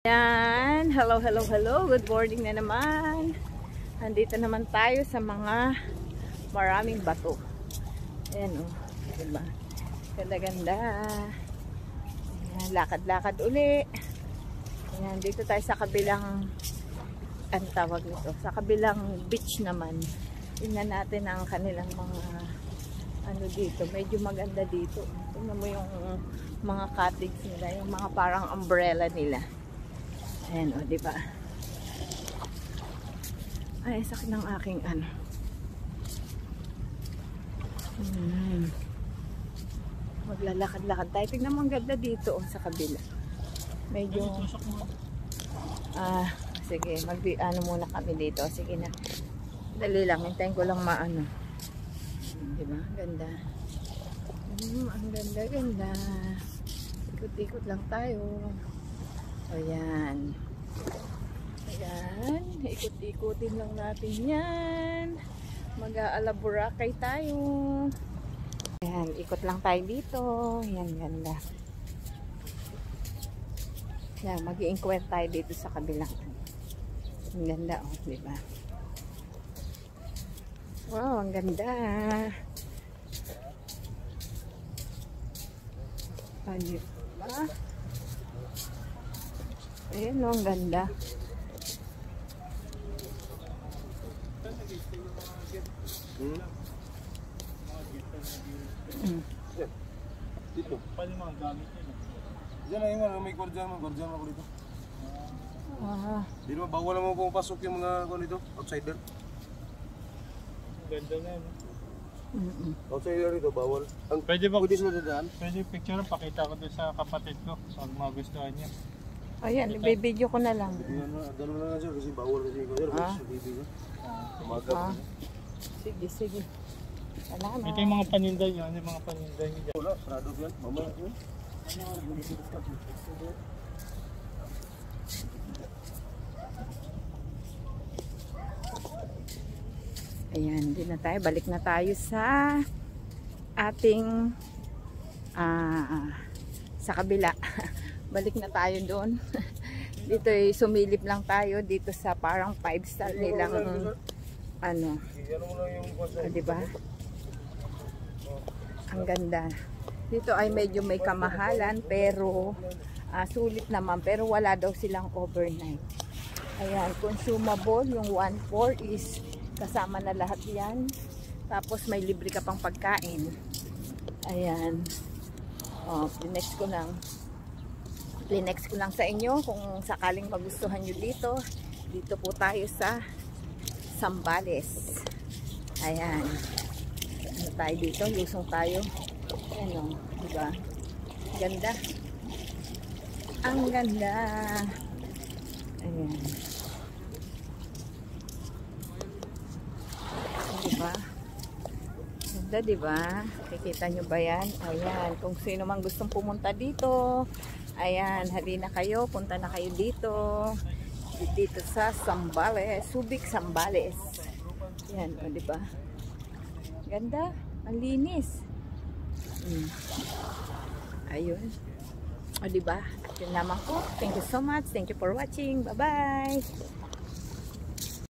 Yan, hello, hello, hello. Good morning na naman. Nandito naman tayo sa mga maraming bato. Ayan o, diba? Ganda-ganda. Ayan, lakad-lakad uli. Ayan, dito tayo sa kabilang, ang tawag nito, sa kabilang beach naman. Tingnan natin ang kanilang mga, ano dito, medyo maganda dito. Tingnan mo yung mga cottage nila, yung mga parang umbrella nila. Ayan o, diba? Ay, sakit ng aking ano. Maglalakad-lakad tayo. Tignan mo ang ganda dito sa kabila. Medyo, sige, ano muna kami dito. Sige na. Dali lang, hintayin ko lang maano. Diba? Ganda. Ang ganda-ganda. Ikot-ikot lang tayo. Ayan. Ayan. Ikot-ikutin lang natin yan. Mag-aalaburakay tayo. Ayan. Ikot lang tayo dito. Ayan. Ganda. Ayan. Mag-i-inquire tayo dito sa kabilang. Ang ganda. Oh, diba? Wow. Ang ganda. Diba? Ayan o, ang ganda. Dito. Paano yung mga gamit nyo? Diyan na yung may gordyan ako dito. Di naman, bawal naman pumapasok yung mga dito, outsider. Ganda na, no? Outsider dito, bawal. Pwede ba? Pwede sila dadaan? Pwede picture, pakita ko doon sa kapatid ko. Pag magustuhan niya. Ayan, ibibideo ko na lang. Gano'n na nga siya kasi bawal kasi ikaw sir. Sige, sige. Salamat. Ito yung mga paninda nyo. Ano yung mga paninda nyo dyan? Wala, sarado yan. Mamaya yun. Ayan, din na tayo. Balik na tayo sa ating sa kabila. Balik na tayo doon. Dito ay sumilip lang tayo dito sa parang 5-star nilang ano. Diba? Ang ganda. Dito ay medyo may kamahalan pero sulit naman pero wala daw silang overnight. Ayan, consumable yung 1-4 is kasama na lahat yan. Tapos may libre ka pang pagkain. Ayan. Oh, next ko lang. Linex ko lang sa inyo kung sakaling magustuhan nyo dito. Dito po tayo sa Zambales. Ayan. Ano tayo dito? Lusong tayo. Ayan o. Diba? Ganda. Ang ganda. Ayan. Diba? Ganda, diba? Kikita nyo ba yan? Ayan. Kung sino man gustong pumunta dito, ayan, halina kayo, punta na kayo dito sa Zambales, Subic, Zambales. Ayan, o diba? Ganda, ang linis. Ayun. O diba? Yun lamang po. Thank you so much. Thank you for watching. Bye-bye.